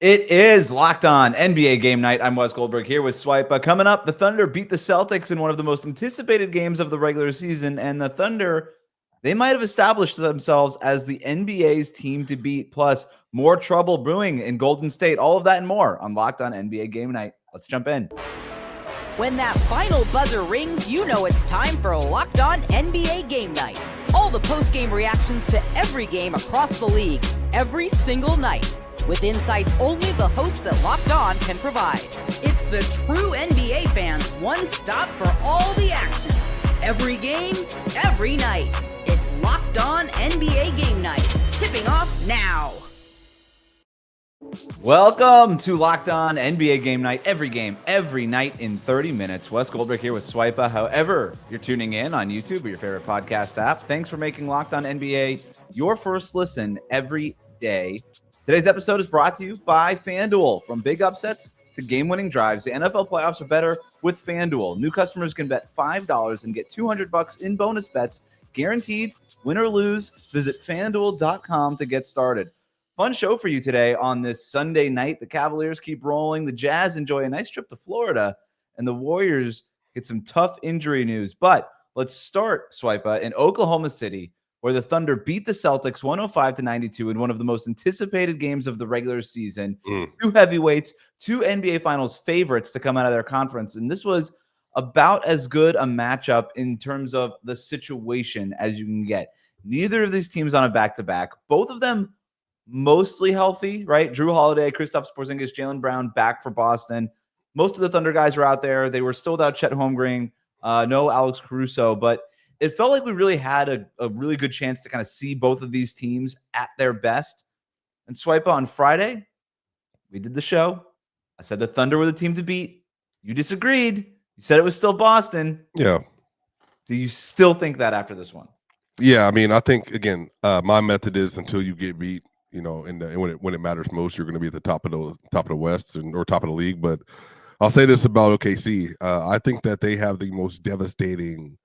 It is Locked On NBA Game Night. I'm Wes Goldberg here with Swipa. Coming up, the Thunder beat the Celtics in one of the most anticipated games of the regular season, and the Thunder, they might have established themselves as the NBA's team to beat, plus more trouble brewing in Golden State. All of that and more on Locked On NBA Game Night. Let's jump in. When that final buzzer rings, you know it's time for Locked On NBA Game Night. All the post-game reactions to every game across the league, every single night, with insights only the hosts at Locked On can provide. It's the true NBA fans' one stop for all the action. Every game, every night. It's Locked On NBA Game Night. Tipping off now. Welcome to Locked On NBA Game Night. Every game, every night in 30 minutes. Wes Goldberg here with Swipa. However, you're tuning in on YouTube or your favorite podcast app. Thanks for making Locked On NBA your first listen every day. Today's episode is brought to you by FanDuel. From big upsets to game-winning drives, the NFL playoffs are better with FanDuel. New customers can bet $5 and get $200 in bonus bets, guaranteed, win or lose. Visit FanDuel.com to get started. Fun show for you today on this Sunday night. The Cavaliers keep rolling. The Jazz enjoy a nice trip to Florida, and the Warriors get some tough injury news. But let's start, Swipa, in Oklahoma City, where the Thunder beat the Celtics 105-92 in one of the most anticipated games of the regular season. Two heavyweights, two NBA Finals favorites to come out of their conference. And this was about as good a matchup in terms of the situation as you can get. Neither of these teams on a back-to-back. Both of them mostly healthy, right? Drew Holiday, Kristaps Porzingis, Jaylen Brown back for Boston. Most of the Thunder guys were out there. They were still without Chet Holmgren, no Alex Caruso, but it felt like we really had a really good chance to kind of see both of these teams at their best. And Swipa, on Friday, we did the show. I said the Thunder were the team to beat. You disagreed. You said it was still Boston. Yeah. Do you still think that after this one? Yeah, I mean, I think, again, my method is until you get beat, you know, and when it matters most, you're going to be at the top of the West or top of the league. But I'll say this about OKC. I think that they have the most devastating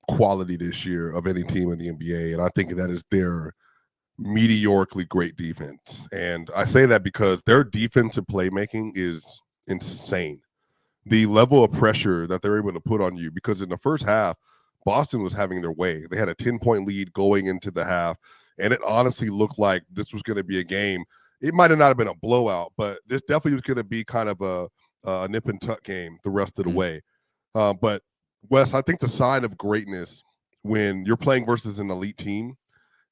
quality this year of any team in the NBA, and I think that is their mediocrely great defense. And I say that because their defensive playmaking is insane. The level of pressure that they're able to put on you, because in the first half, Boston was having their way. They had a 10-point lead going into the half, and it honestly looked like this was going to be a game. It might have not have been a blowout, but this definitely was going to be kind of a nip and tuck game the rest of the way. But Wes, I think it's a sign of greatness when you're playing versus an elite team,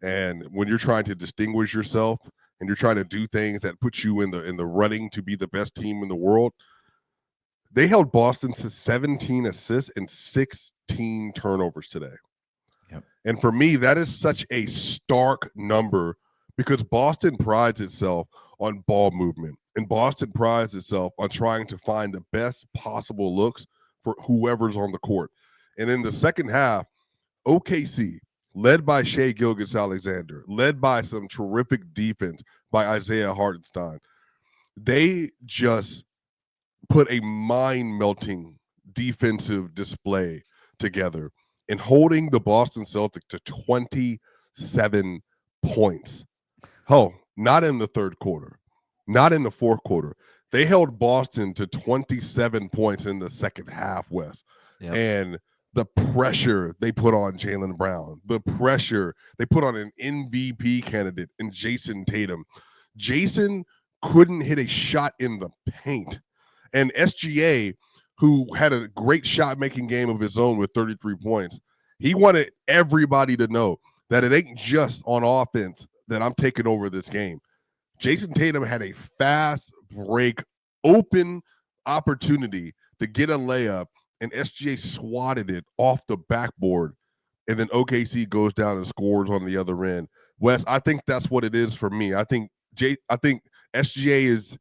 and when you're trying to distinguish yourself and you're trying to do things that put you in the running to be the best team in the world. They held Boston to 17 assists and 16 turnovers today. Yep. And for me, that is such a stark number because Boston prides itself on ball movement, and Boston prides itself on trying to find the best possible looks for whoever's on the court. And in the second half, OKC, led by Shai Gilgeous-Alexander, led by some terrific defense by Isaiah Hartenstein, they just put a mind-melting defensive display together and holding the Boston Celtics to 27 points. Oh, not in the third quarter, not in the fourth quarter. They held Boston to 27 points in the second half, Wes. Yep. And the pressure they put on Jaylen Brown, the pressure they put on an MVP candidate in Jason Tatum. Jason couldn't hit a shot in the paint. And SGA, who had a great shot-making game of his own with 33 points, he wanted everybody to know that it ain't just on offense that I'm taking over this game. Jason Tatum had a fast break, open opportunity to get a layup, and SGA swatted it off the backboard, and then OKC goes down and scores on the other end. Wes, I think that's what it is for me. I think SGA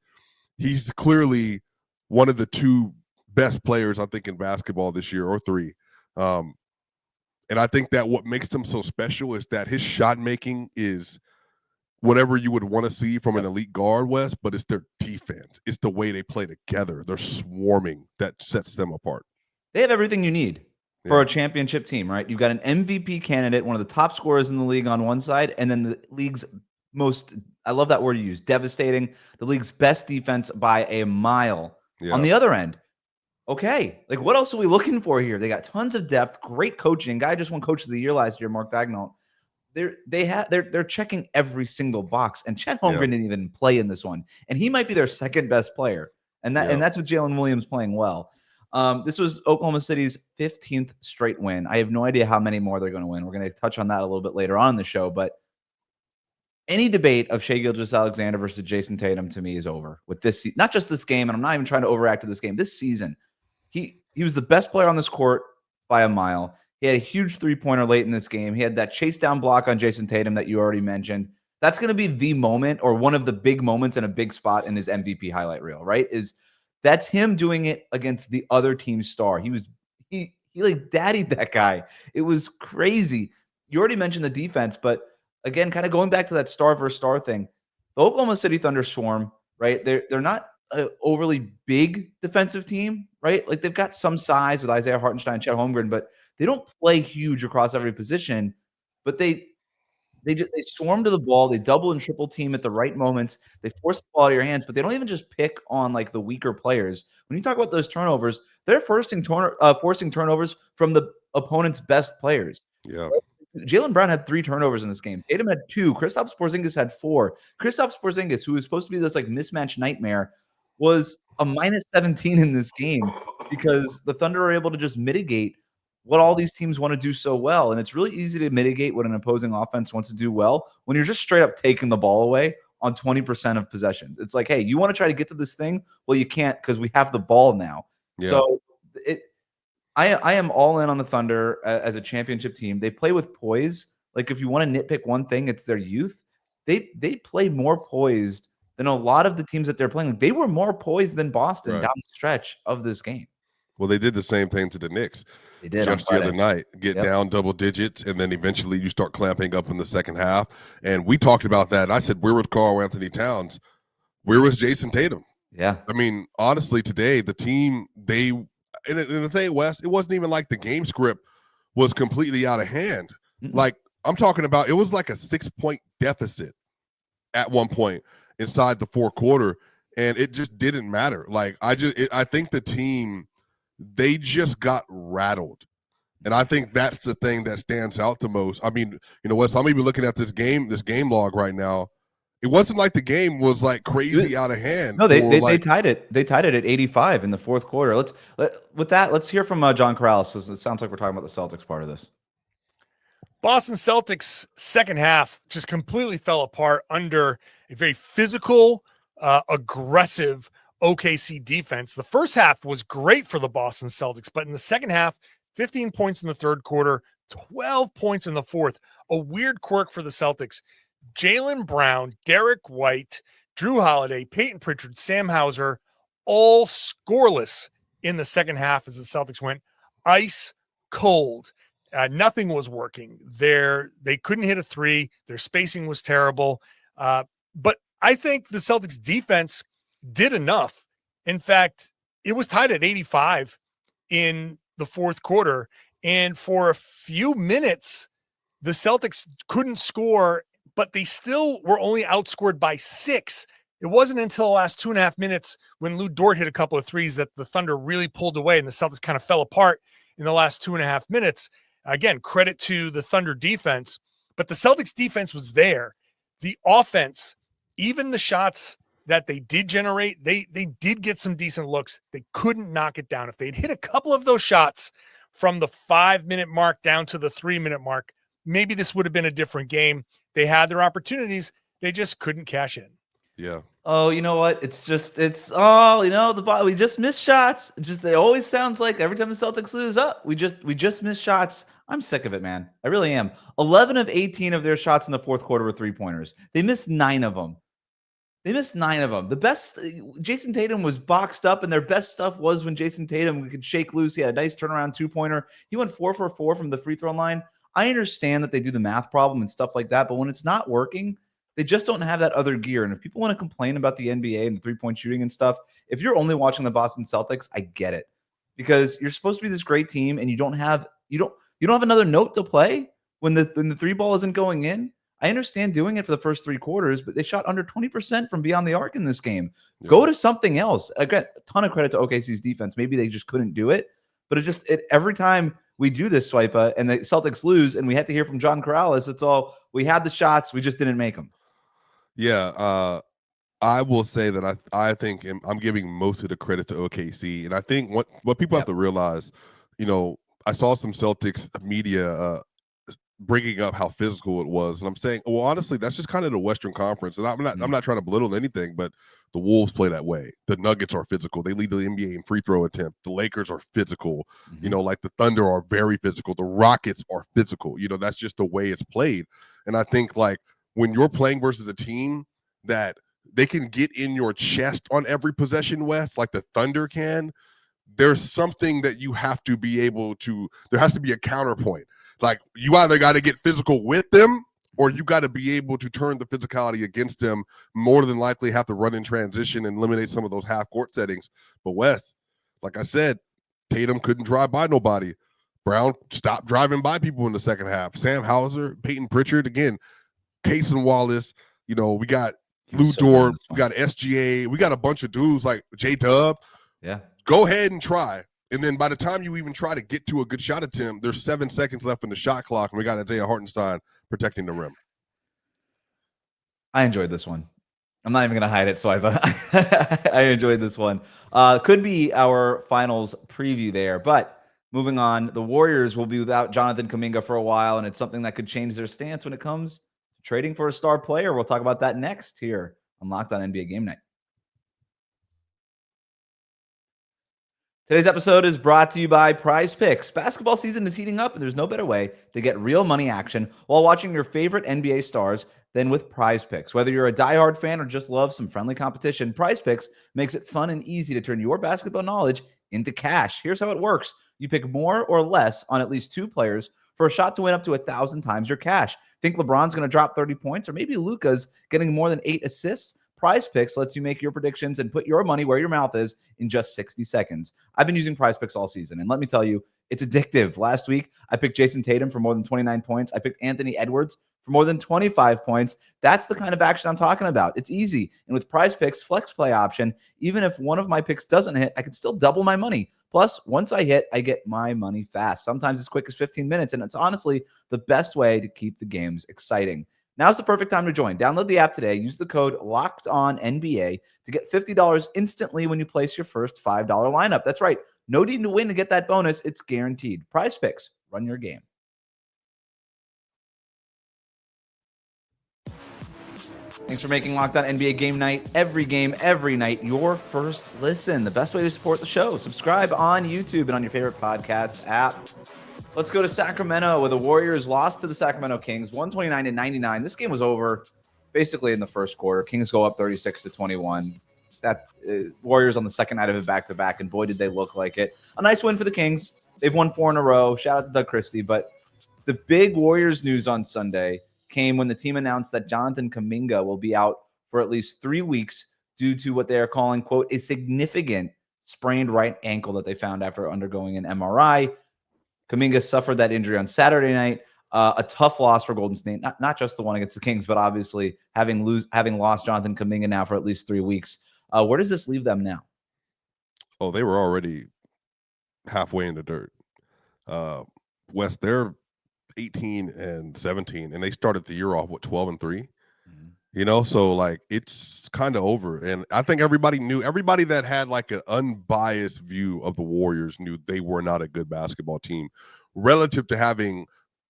he's clearly one of the two best players, I think, in basketball this year, or three. And I think that what makes him so special is that his shot making is whatever you would want to see from an elite guard, Wes, but it's their defense. It's the way they play together. They're swarming that sets them apart. They have everything you need for a championship team, right? You've got an MVP candidate, one of the top scorers in the league on one side, and then the league's most I love that word you use, devastating. The league's best defense by a mile. Yeah. On the other end, okay, like what else are we looking for here? They got tons of depth, great coaching. Guy just won Coach of the Year last year, Mark Daigneault. They're checking every single box, and Chet Holmgren didn't even play in this one, and he might be their second best player, and that's with Jalen Williams playing well. This was Oklahoma City's 15th straight win. I have no idea how many more they're going to win. We're going to touch on that a little bit later on in the show, but any debate of Shai Gilgeous-Alexander versus Jason Tatum to me is over with this. Not just this game, and I'm not even trying to overact to this game. This season, he was the best player on this court by a mile. He had a huge three-pointer late in this game. He had that chase down block on Jason Tatum that you already mentioned. That's going to be the moment or one of the big moments in a big spot in his MVP highlight reel, right? That's him doing it against the other team's star. He like daddied that guy. It was crazy. You already mentioned the defense, but again, kind of going back to that star versus star thing, the Oklahoma City Thunder swarm, right? They're not an overly big defensive team, right? Like they've got some size with Isaiah Hartenstein, Chet Holmgren, but they don't play huge across every position. But they swarm to the ball. They double and triple team at the right moments. They force the ball out of your hands, but they don't even just pick on like the weaker players. When you talk about those turnovers, they're forcing turnovers from the opponent's best players. Yeah. Jaylen Brown had 3 turnovers in this game. Tatum had 2. Kristaps Porzingis had 4. Kristaps Porzingis, who was supposed to be this like mismatch nightmare, was a -17 in this game because the Thunder are able to just mitigate what all these teams want to do so well. And it's really easy to mitigate what an opposing offense wants to do well when you're just straight up taking the ball away on 20% of possessions. It's like, hey, you want to try to get to this thing? Well, you can't because we have the ball now. Yeah. So I am all in on the Thunder as a championship team. They play with poise. Like if you want to nitpick one thing, it's their youth. They play more poised than a lot of the teams that they're playing. They were more poised than Boston down the stretch of this game. Well, they did the same thing to the Knicks. They did just the other night. Get down double digits, and then eventually you start clamping up in the second half. And we talked about that. And I said, where was Karl-Anthony Towns? Where was Jason Tatum? Yeah. I mean, honestly, today the team and the thing, Wes, it wasn't even like the game script was completely out of hand. Mm-mm. Like I'm talking about, it was like a 6-point deficit at one point inside the fourth quarter, and it just didn't matter. Like I think the team, they just got rattled. And I think that's the thing that stands out the most. I mean, Wes, I'm even looking at this game log right now. It wasn't like the game was like crazy out of hand. No, they tied it. They tied it at 85 in the fourth quarter. Let's hear from John Corrales. It sounds like we're talking about the Celtics part of this. Boston Celtics second half just completely fell apart under a very physical, aggressive OKC defense. The first half was great for the Boston Celtics, but in the second half, 15 points in the third quarter, 12 points in the fourth. A weird quirk for the Celtics. Jaylen Brown, Derek White, Drew Holiday, Peyton Pritchard, Sam Hauser, all scoreless in the second half as the Celtics went ice cold. Nothing was working. They couldn't hit a three. Their spacing was terrible. But I think the Celtics defense did enough. In fact, it was tied at 85 in the fourth quarter. And for a few minutes, the Celtics couldn't score, but they still were only outscored by 6. It wasn't until the last 2.5 minutes when Lou Dort hit a couple of threes that the Thunder really pulled away and the Celtics kind of fell apart in the last 2.5 minutes. Again, credit to the Thunder defense, but the Celtics defense was there. The offense, even the shots that they did generate, they did get some decent looks. They couldn't knock it down. If they'd hit a couple of those shots from the 5-minute mark down to the 3-minute mark, maybe this would have been a different game. They had their opportunities. They just couldn't cash in. Yeah. Oh, you know what? We just missed shots. It always sounds like every time the Celtics lose we just missed shots. I'm sick of it, man. I really am. 11 of 18 of their shots in the fourth quarter were 3-pointers. They missed 9 of them. The best, Jason Tatum was boxed up, and their best stuff was when Jason Tatum could shake loose. He had a nice turnaround 2-pointer. He went 4 for 4 from the free throw line. I understand that they do the math problem and stuff like that, but when it's not working, they just don't have that other gear. And if people want to complain about the NBA and the three-point shooting and stuff, if you're only watching the Boston Celtics, I get it, because you're supposed to be this great team, and you don't have another note to play when the three ball isn't going in. I understand doing it for the first 3 quarters, but they shot under 20% from beyond the arc in this game. Yeah. Go to something else. Again, a ton of credit to OKC's defense. Maybe they just couldn't do it, but every time we do this, Swipa, and the Celtics lose, and we had to hear from John Corrales, it's all, we had the shots, we just didn't make them. Yeah, I will say that I think I'm giving most of the credit to OKC, and I think what people have to realize, I saw some Celtics media bringing up how physical it was, and I'm saying, well, honestly, that's just kind of the Western Conference, and I'm not trying to belittle anything, but the Wolves play that way. The Nuggets are physical; they lead the NBA in free throw attempt. The Lakers are physical, like the Thunder are very physical. The Rockets are physical. That's just the way it's played, and I think like when you're playing versus a team that they can get in your chest on every possession, Wes, like the Thunder can, there's something that you have to be able to, there has to be a counterpoint. Like you either got to get physical with them or you got to be able to turn the physicality against them, more than likely have to run in transition and eliminate some of those half-court settings. But Wes, like I said, Tatum couldn't drive by nobody. Brown stopped driving by people in the second half. Sam Hauser, Peyton Pritchard, again, Cason Wallace, we got Lou Dort, we got SGA, we got a bunch of dudes like J-Dub. Yeah. Go ahead and try. And then by the time you even try to get to a good shot attempt, there's 7 seconds left in the shot clock, and we got Isaiah Hartenstein protecting the rim. I enjoyed this one. I'm not even going to hide it, Swipa. I enjoyed this one. Could be our finals preview there, but moving on, the Warriors will be without Jonathan Kuminga for a while, and it's something that could change their stance when it comes to trading for a star player. We'll talk about that next here on Locked On NBA Game Night. Today's episode is brought to you by Prize Picks. Basketball season is heating up, and there's no better way to get real money action while watching your favorite NBA stars than with Prize Picks. Whether you're a diehard fan or just love some friendly competition, Prize Picks makes it fun and easy to turn your basketball knowledge into cash. Here's how it works. You pick more or less on at least 2 players for a shot to win up to 1,000 times your cash. Think LeBron's going to drop 30 points, or maybe Luka's getting more than 8 assists? Prize Picks lets you make your predictions and put your money where your mouth is in just 60 seconds. I've been using Prize Picks all season, and let me tell you, it's addictive. Last week, I picked Jason Tatum for more than 29 points. I picked Anthony Edwards for more than 25 points. That's the kind of action I'm talking about. It's easy. And with Prize Picks flex play option, even if one of my picks doesn't hit, I can still double my money. Plus, once I hit, I get my money fast, sometimes as quick as 15 minutes. And it's honestly the best way to keep the games exciting. Now's the perfect time to join. Download the app today. Use the code LOCKEDONNBA to get $50 instantly when you place your first $5 lineup. That's right. No need to win to get that bonus. It's guaranteed. Prize Picks. Run your game. Thanks for making Locked On NBA Game Night every game, every night your first listen. The best way to support the show. Subscribe on YouTube and on your favorite podcast app. Let's go to Sacramento, where the Warriors lost to the Sacramento Kings, 129-99. This game was over basically in the first quarter. Kings go up 36-21. That Warriors on the second night of it back-to-back, and boy, did they look like it. A nice win for the Kings. They've won 4 in a row. Shout out to Doug Christie. But the big Warriors news on Sunday came when the team announced that Jonathan Kuminga will be out for at least 3 weeks due to what they are calling, quote, a significant sprained right ankle that they found after undergoing an MRI. Kuminga suffered that injury on Saturday night. A tough loss for Golden State, not just the one against the Kings, but obviously having lost Jonathan Kuminga now for at least 3 weeks. Where does this leave them now? Oh, they were already halfway in the dirt. Wes, they're 18-17, and they started the year off with 12-3. So like it's kind of over. And I think everybody that had like an unbiased view of the Warriors knew they were not a good basketball team relative to having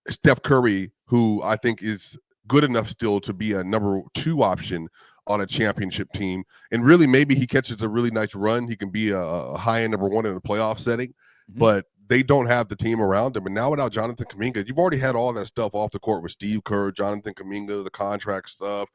Steph Curry, who I think is good enough still to be a number 2 option on a championship team. And really, maybe he catches a really nice run. He can be a high-end number 1 in a playoff setting, but they don't have the team around him. And now without Jonathan Kuminga, you've already had all that stuff off the court with Steve Kerr, Jonathan Kuminga, the contract stuff,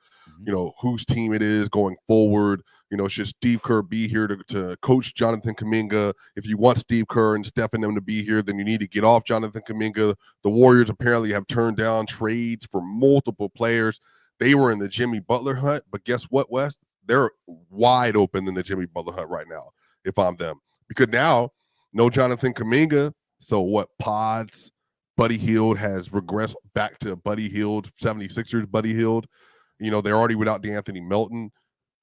whose team it is going forward. Should Steve Kerr be here to coach Jonathan Kuminga? If you want Steve Kerr and Steph and them to be here, then you need to get off Jonathan Kuminga. The Warriors apparently have turned down trades for multiple players. They were in the Jimmy Butler hunt, but guess what, Wes? They're wide open in the Jimmy Butler hunt right now, if I'm them. Because now, no Jonathan Kuminga, so what, pods, Buddy Hield has regressed back to Buddy Hield, 76ers Buddy Hield. They're already without DeAnthony Melton.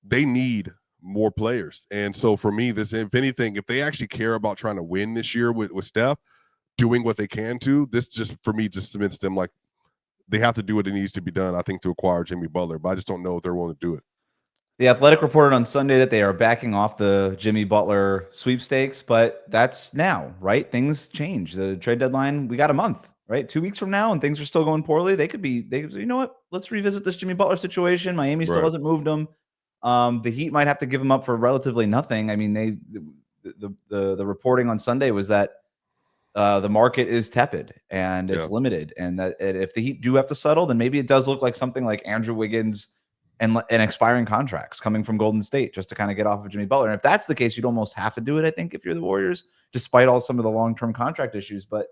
They need more players. And so for me, if anything, if they actually care about trying to win this year with Steph, doing what they can to, this just cements them like they have to do what it needs to be done, I think, to acquire Jimmy Butler. But I just don't know if they're willing to do it. The Athletic reported on Sunday that they are backing off the Jimmy Butler sweepstakes, but that's now, right? Things change. The trade deadline, we got a month, right? 2 weeks from now, and things are still going poorly. They could say, you know what? Let's revisit this Jimmy Butler situation. Miami still hasn't moved him. The Heat might have to give him up for relatively nothing. I mean, the reporting on Sunday was that the market is tepid and it's limited, and that if the Heat do have to settle, then maybe it does look like something like Andrew Wiggins and expiring contracts coming from Golden State just to kind of get off of Jimmy Butler. And if that's the case, you'd almost have to do it, I think, if you're the Warriors, despite some of the long-term contract issues. But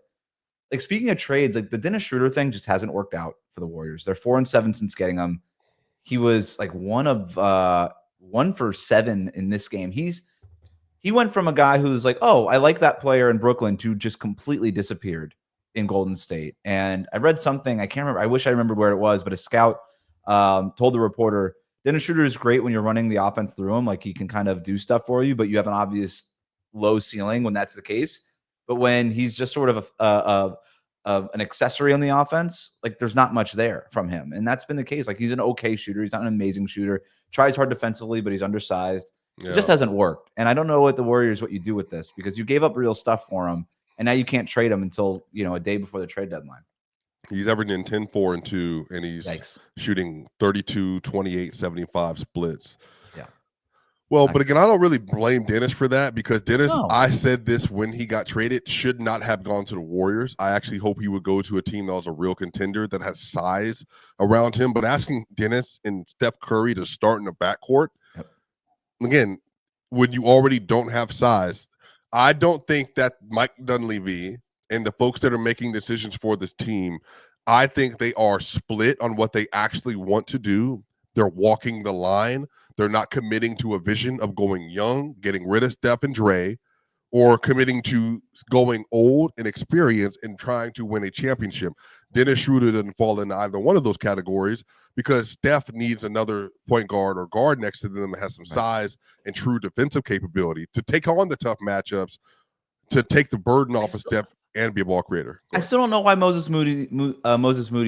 like, speaking of trades, like the Dennis Schroeder thing just hasn't worked out for the Warriors. They're 4-7 since getting him. He was like 1 for 7 in this game. He went from a guy who's like, oh, I like that player in Brooklyn, to just completely disappeared in Golden State. And I read something, I can't remember. I wish I remembered where it was, but a scout told the reporter, Dennis Schroeder is great when you're running the offense through him. Like, he can kind of do stuff for you, but you have an obvious low ceiling when that's the case. But when he's just sort of an accessory on the offense, like, there's not much there from him. And that's been the case. Like, he's an okay shooter. He's not an amazing shooter. Tries hard defensively, but he's undersized. Yeah. It just hasn't worked. And I don't know what you do with this, because you gave up real stuff for him, and now you can't trade him until, a day before the trade deadline. He's averaging 10, 4, and 2, and he's shooting 32, 28, 75 splits. Yeah. Well, but again, I don't really blame Dennis for that, because Dennis, I said this when he got traded, should not have gone to the Warriors. I actually hope he would go to a team that was a real contender that has size around him. But asking Dennis and Steph Curry to start in the backcourt, again, when you already don't have size, I don't think that Mike Dunleavy and the folks that are making decisions for this team, I think they are split on what they actually want to do. They're walking the line. They're not committing to a vision of going young, getting rid of Steph and Dre, or committing to going old and experienced and trying to win a championship. Dennis Schroeder doesn't fall into either one of those categories, because Steph needs another point guard or guard next to them that has some size and true defensive capability to take on the tough matchups, to take the burden off of Steph and be a ball creator. I still don't know why Moses Moody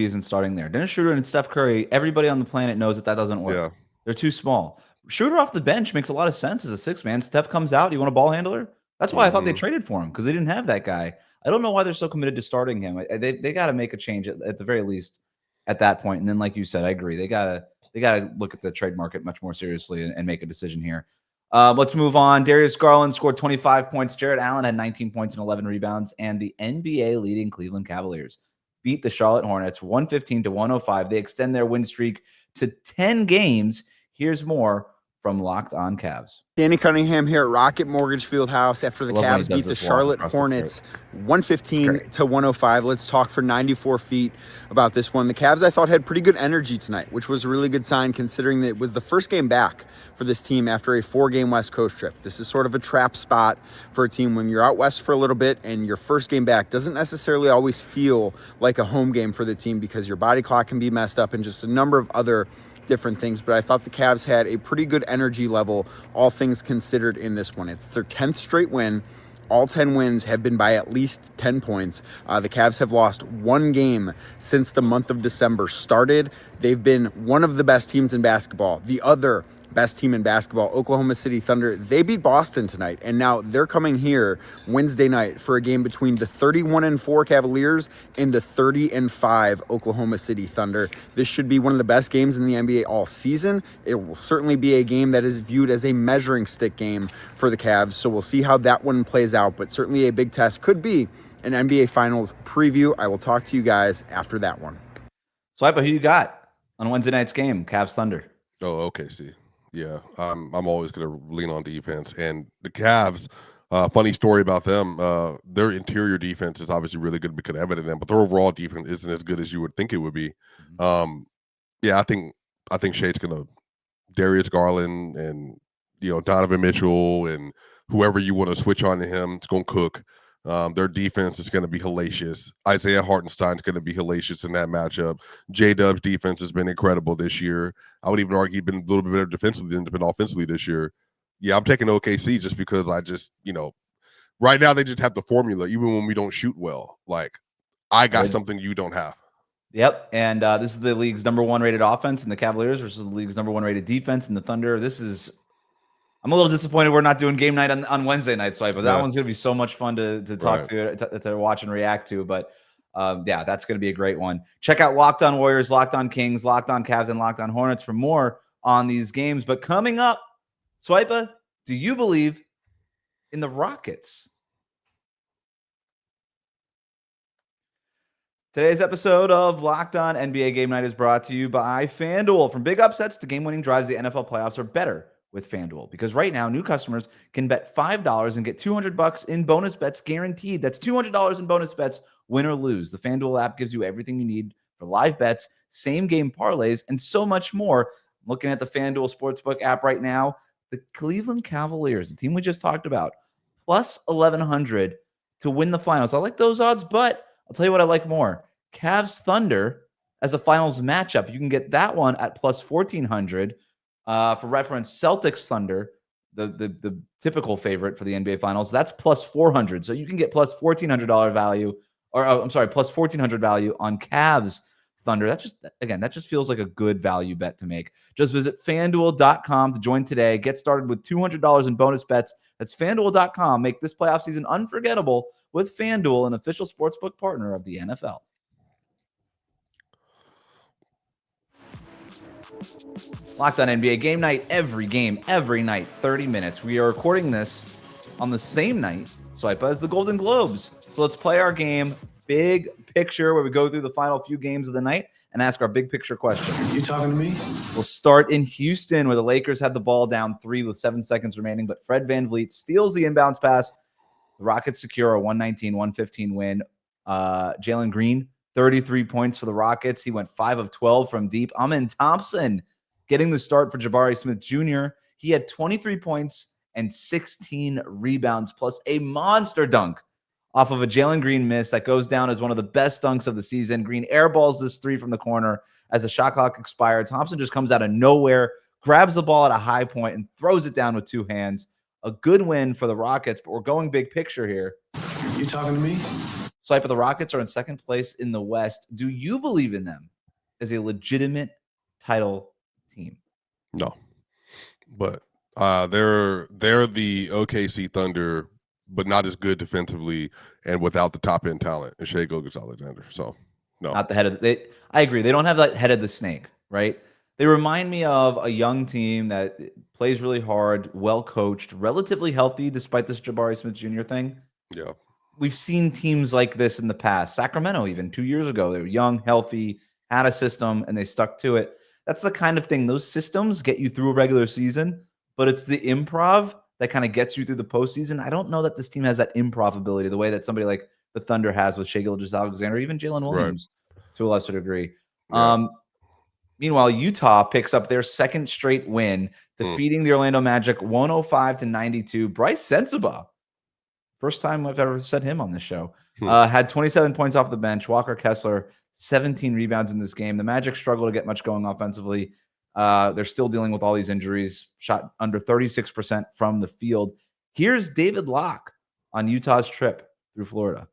isn't starting there. Dennis Schroeder and Steph Curry, everybody on the planet knows that doesn't work. Yeah. They're too small. Schroeder off the bench makes a lot of sense as a 6-man. Steph comes out. You want a ball handler? That's why I thought they traded for him, because they didn't have that guy. I don't know why they're so committed to starting him. They got to make a change at the very least at that point. And then, like you said, I agree. They got to look at the trade market much more seriously and make a decision here. Let's move on. Darius Garland scored 25 points. Jarrett Allen had 19 points and 11 rebounds. And the NBA leading Cleveland Cavaliers beat the Charlotte Hornets 115-105. They extend their win streak to 10 games. Here's more from Locked On Cavs. Danny Cunningham here at Rocket Mortgage Fieldhouse after the Cavs beat the Charlotte Hornets 115-105. Let's talk for 94 feet about this one. The Cavs, I thought, had pretty good energy tonight, which was a really good sign considering that it was the first game back for this team after a 4-game West Coast trip. This is sort of a trap spot for a team when you're out west for a little bit, and your first game back doesn't necessarily always feel like a home game for the team, because your body clock can be messed up and just a number of other different things. But I thought the Cavs had a pretty good energy level, all things considered, in this one. It's their 10th straight win. All 10 wins have been by at least 10 points. The Cavs have lost 1 game since the month of December started. They've been one of the best teams in basketball. The other best team in basketball, Oklahoma City Thunder, they beat Boston tonight, and now they're coming here Wednesday night for a game between the 31-4 Cavaliers and the 30-5 Oklahoma City Thunder. This should be one of the best games in the NBA all season. It will certainly be a game that is viewed as a measuring stick game for the Cavs, so we'll see how that one plays out, but certainly a big test. Could be an NBA Finals preview. I will talk to you guys after that one. Swipa, who you got on Wednesday night's game? Cavs Thunder. Oh, okay. See. Yeah, I'm always going to lean on defense. And the Cavs, funny story about them, their interior defense is obviously really good because evident them, but their overall defense isn't as good as you would think it would be. Yeah, I think Shade's going to Darius Garland and Donovan Mitchell and whoever you want to switch on to him, it's going to cook. Their defense is going to be hellacious. Isaiah Hartenstein's going to be hellacious in that matchup. J-Dub's defense has been incredible this year. I would even argue he's been a little bit better defensively than been offensively this year. Yeah, I'm taking OKC just because right now they just have the formula, even when we don't shoot well. Like, I got something you don't have. Yep, and this is the league's #1 rated offense in the Cavaliers versus the league's #1 rated defense in the Thunder. I'm a little disappointed we're not doing game night on Wednesday night, Swipe, but that one's going to be so much fun to talk to watch and react to. But that's going to be a great one. Check out Locked On Warriors, Locked On Kings, Locked On Cavs, and Locked On Hornets for more on these games. But coming up, Swipa, do you believe in the Rockets? Today's episode of Locked On NBA Game Night is brought to you by FanDuel. From big upsets to game-winning drives, the NFL playoffs are better with FanDuel, because right now new customers can bet $5 and get $200 in bonus bets guaranteed. That's $200 in bonus bets, win or lose. The FanDuel app gives you everything you need for live bets, same game parlays, and so much more. Looking at the FanDuel Sportsbook app right now, the Cleveland Cavaliers, the team we just talked about, plus 1,100 to win the finals. I like those odds, but I'll tell you what I like more. Cavs Thunder as a finals matchup. You can get that one at plus 1,400. For reference, Celtics Thunder, the typical favorite for the NBA Finals, that's plus 400. So you can get plus $1,400 value, plus 1,400 value on Cavs Thunder. That just feels like a good value bet to make. Just visit FanDuel.com to join today. Get started with $200 in bonus bets. That's FanDuel.com. Make this playoff season unforgettable with FanDuel, an official sportsbook partner of the NFL. Locked On NBA Game Night, every game, every night, 30 minutes. We are recording this on the same night, Swipa, as the Golden Globes. So let's play our game, Big Picture, where we go through the final few games of the night and ask our big picture questions. You talking to me? We'll start in Houston, where the Lakers had the ball down 3 with 7 seconds remaining, but Fred VanVleet steals the inbounds pass. The Rockets secure a 119-115 win. Jalen Green, 33 points for the Rockets. He went 5 of 12 from deep. Amen Thompson getting the start for Jabari Smith Jr. He had 23 points and 16 rebounds, plus a monster dunk off of a Jalen Green miss that goes down as one of the best dunks of the season. Green airballs this 3 from the corner as the shot clock expired. Thompson just comes out of nowhere, grabs the ball at a high point, and throws it down with 2 hands. A good win for the Rockets, but we're going big picture here. You talking to me? Swipe, the Rockets are in second place in the West. Do you believe in them as a legitimate title team? No, but they're the OKC Thunder, but not as good defensively and without the top end talent and Shai Gilgeous-Alexander. So no, not the head of the. I agree. They don't have that head of the snake, right? They remind me of a young team that plays really hard, well coached, relatively healthy despite this Jabari Smith Jr. thing. Yeah. We've seen teams like this in the past. Sacramento, even 2 years ago, they were young, healthy, had a system, and they stuck to it. That's the kind of thing. Those systems get you through a regular season, but it's the improv that kind of gets you through the postseason. I don't know that this team has that improv ability the way that somebody like the Thunder has with Shai Gilgeous-Alexander, even Jalen Williams to a lesser degree. Yeah. Meanwhile, Utah picks up their second straight win, defeating the Orlando Magic 105-92. Bryce Sensabaugh, first time I've ever said him on this show, had 27 points off the bench. Walker Kessler, 17 rebounds in this game. The Magic struggle to get much going offensively. They're still dealing with all these injuries, shot under 36% from the field. Here's David Locke on Utah's trip through Florida.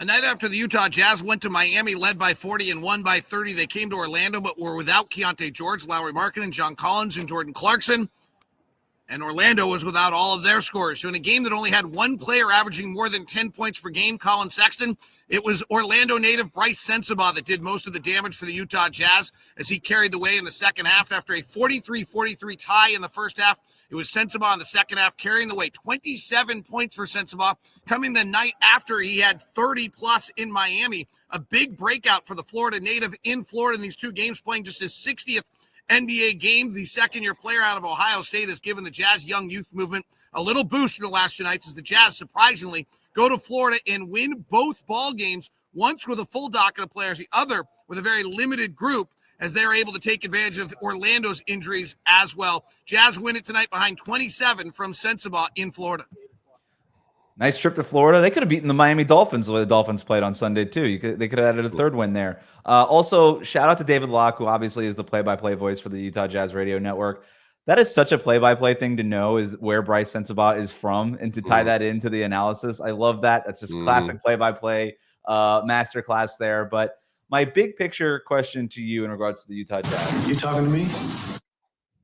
A night after the Utah Jazz went to Miami, led by 40 and won by 30, they came to Orlando, but were without Keontae George, Lauri Markkanen, John Collins, and Jordan Clarkson. And Orlando was without all of their scorers. So in a game that only had one player averaging more than 10 points per game, Colin Sexton, it was Orlando native Bryce Sensabaugh that did most of the damage for the Utah Jazz as he carried the way in the second half. After a 43-43 tie in the first half, it was Sensabaugh in the second half carrying the way. 27 points for Sensabaugh, coming the night after he had 30-plus in Miami. A big breakout for the Florida native in Florida in these 2 games, playing just his 60th NBA game. The second-year player out of Ohio State has given the Jazz young youth movement a little boost in the last 2 nights as the Jazz surprisingly go to Florida and win both ball games, once with a full docket of players, the other with a very limited group, as they're able to take advantage of Orlando's injuries as well. Jazz win it tonight behind 27 from Sensabaugh in Florida. Nice trip to Florida. They could have beaten the Miami Dolphins the way the Dolphins played on Sunday, too. They could have added a third win there. Also, shout out to David Locke, who obviously is the play-by-play voice for the Utah Jazz Radio Network. That is such a play-by-play thing to know, is where Bryce Sensabaugh is from, and to tie that into the analysis. I love that. That's just classic play-by-play masterclass there. But my big picture question to you in regards to the Utah Jazz. You talking to me?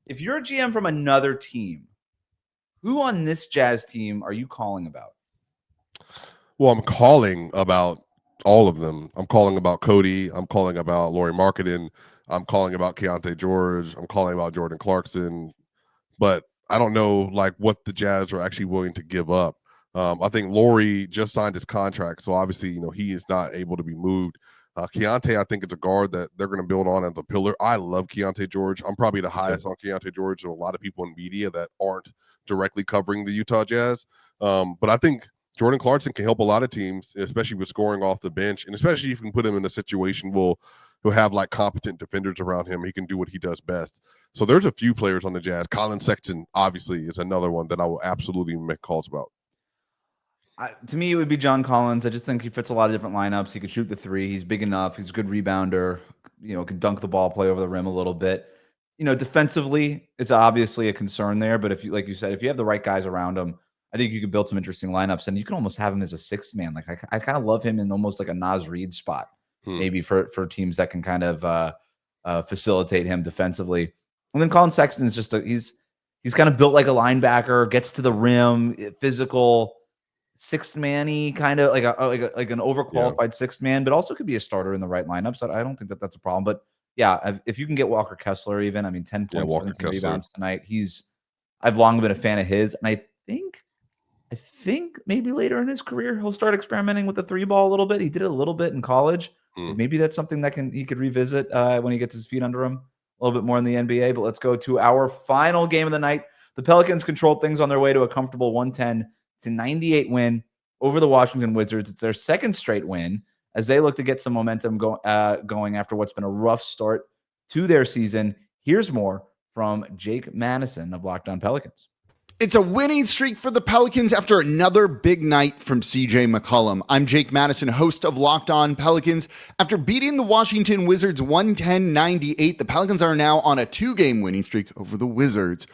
If you're a GM from another team, who on this Jazz team are you calling about? Well, I'm calling about all of them. I'm calling about Cody. I'm calling about Lauri Markkanen. I'm calling about Keontae George. I'm calling about Jordan Clarkson. But I don't know like what the Jazz are actually willing to give up. I think Lauri just signed his contract, so obviously, he is not able to be moved. Keontae, I think it's a guard that they're going to build on as a pillar. I love Keontae George. I'm probably the highest on Keontae George to a lot of people in media that aren't directly covering the Utah Jazz. But I think Jordan Clarkson can help a lot of teams, especially with scoring off the bench, and especially if you can put him in a situation where he'll have like competent defenders around him. He can do what he does best. So there's a few players on the Jazz. Colin Sexton, obviously, is another one that I will absolutely make calls about. To me, it would be John Collins. I just think he fits a lot of different lineups. He could shoot the three. He's big enough. He's a good rebounder. Could dunk the ball, play over the rim a little bit. Defensively, it's obviously a concern there. But if you, like you said, if you have the right guys around him, I think you could build some interesting lineups, and you can almost have him as a sixth man. Like I kind of love him in almost like a Naz Reid spot, maybe for teams that can kind of facilitate him defensively. And then Colin Sexton is just he's kind of built like a linebacker, gets to the rim, physical, sixth man-y, kind of like an overqualified sixth man, but also could be a starter in the right lineup. So I don't think that's a problem. But yeah, if you can get Walker Kessler, even 10 points, 17 rebounds tonight. I've long been a fan of his, and I think maybe later in his career he'll start experimenting with the three ball a little bit. He did it a little bit in college. Maybe that's something that he could revisit when he gets his feet under him a little bit more in the NBA. But let's go to our final game of the night. The Pelicans controlled things on their way to a comfortable 110-98 win over the Washington Wizards. It's their second straight win as they look to get some momentum going after what's been a rough start to their season. Here's more from Jake Madison of Locked On Pelicans. It's a winning streak for the Pelicans after another big night from CJ McCollum. I'm Jake Madison, host of Locked On Pelicans. After beating the Washington Wizards 110-98, the Pelicans are now on a 2-game winning streak over the Wizards.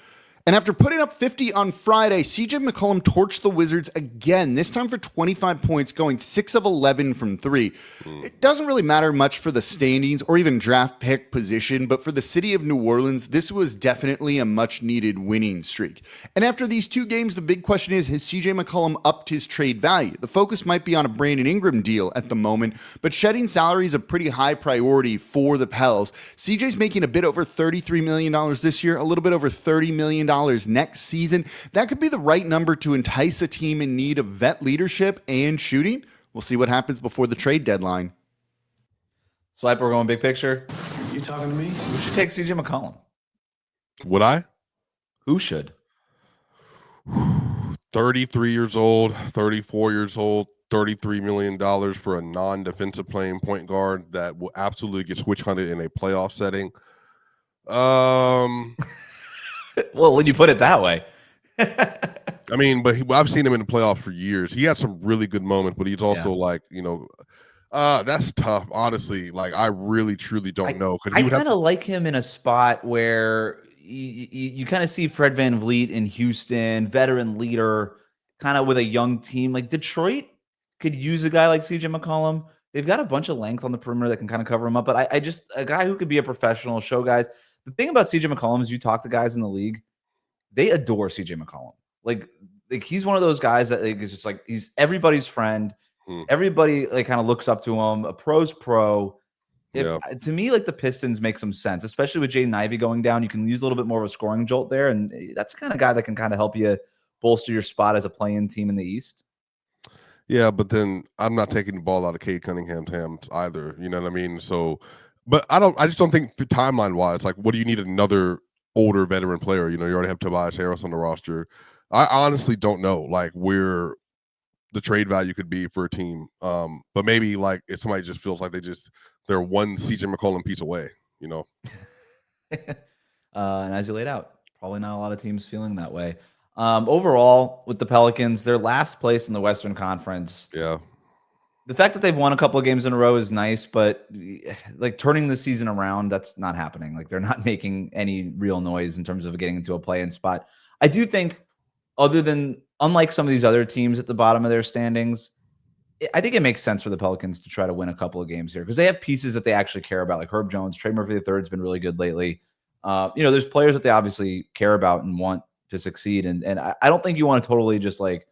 And after putting up 50 on Friday, CJ McCollum torched the Wizards again, this time for 25 points, going 6 of 11 from 3. It doesn't really matter much for the standings or even draft pick position, but for the city of New Orleans, this was definitely a much-needed winning streak. And after these 2 games, the big question is, has CJ McCollum upped his trade value? The focus might be on a Brandon Ingram deal at the moment, but shedding salary is a pretty high priority for the Pels. CJ's making a bit over $33 million this year, a little bit over $30 million next season. That could be the right number to entice a team in need of vet leadership and shooting. We'll see what happens before the trade deadline. Swipe, we're going big picture. You talking to me? Who should take CJ McCollum? Would I? Who should? 33 years old, 34 years old, $33 million for a non-defensive playing point guard that will absolutely get switch hunted in a playoff setting. Well, when you put it that way. I mean, but I've seen him in the playoffs for years. He had some really good moments, but he's also that's tough. Honestly, like I really, truly don't know. I kind of like him in a spot where you kind of see Fred VanVleet in Houston, veteran leader, kind of with a young team. Like Detroit could use a guy like CJ McCollum. They've got a bunch of length on the perimeter that can kind of cover him up. But I just a guy who could be a professional, show guys. The thing about CJ McCollum is you talk to guys in the league, they adore CJ McCollum. Like he's one of those guys that is just like he's everybody's friend. Everybody kind of looks up to him. A pro's pro. To me, the Pistons make some sense, especially with Jaden Ivey going down. You can use a little bit more of a scoring jolt there, and that's the kind of guy that can kind of help you bolster your spot as a play-in team in the East. Yeah, but then I'm not taking the ball out of Cade Cunningham's hands either. You know what I mean? So. But I just don't think timeline wise, what do you need another older veteran player? You already have Tobias Harris on the roster. I honestly don't know where the trade value could be for a team. But maybe if somebody just feels like they're one CJ McCollum piece away, And as you laid out, probably not a lot of teams feeling that way. Overall, with the Pelicans, they're last place in the Western Conference. Yeah. The fact that they've won a couple of games in a row is nice, but like turning the season around, that's not happening. Like they're not making any real noise in terms of getting into a play-in spot. I do think, unlike some of these other teams at the bottom of their standings, I think it makes sense for the Pelicans to try to win a couple of games here because they have pieces that they actually care about, like Herb Jones. Trey Murphy III has been really good lately. There's players that they obviously care about and want to succeed, and I don't think you want to totally just like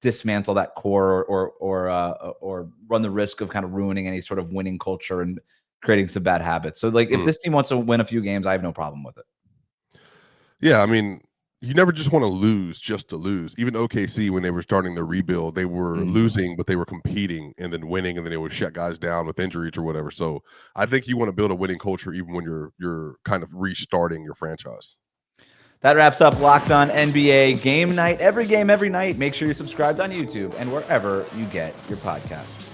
dismantle that core or run the risk of kind of ruining any sort of winning culture and creating some bad habits. So like if this team wants to win a few games, I have no problem with it. Yeah, I mean, you never just want to lose just to lose. Even OKC, when they were starting the rebuild, they were losing, but they were competing and then winning, and then they would shut guys down with injuries or whatever. So I think you want to build a winning culture even when you're kind of restarting your franchise. That wraps up Locked On NBA Game Night. Every game, every night. Make sure you're subscribed on YouTube and wherever you get your podcasts.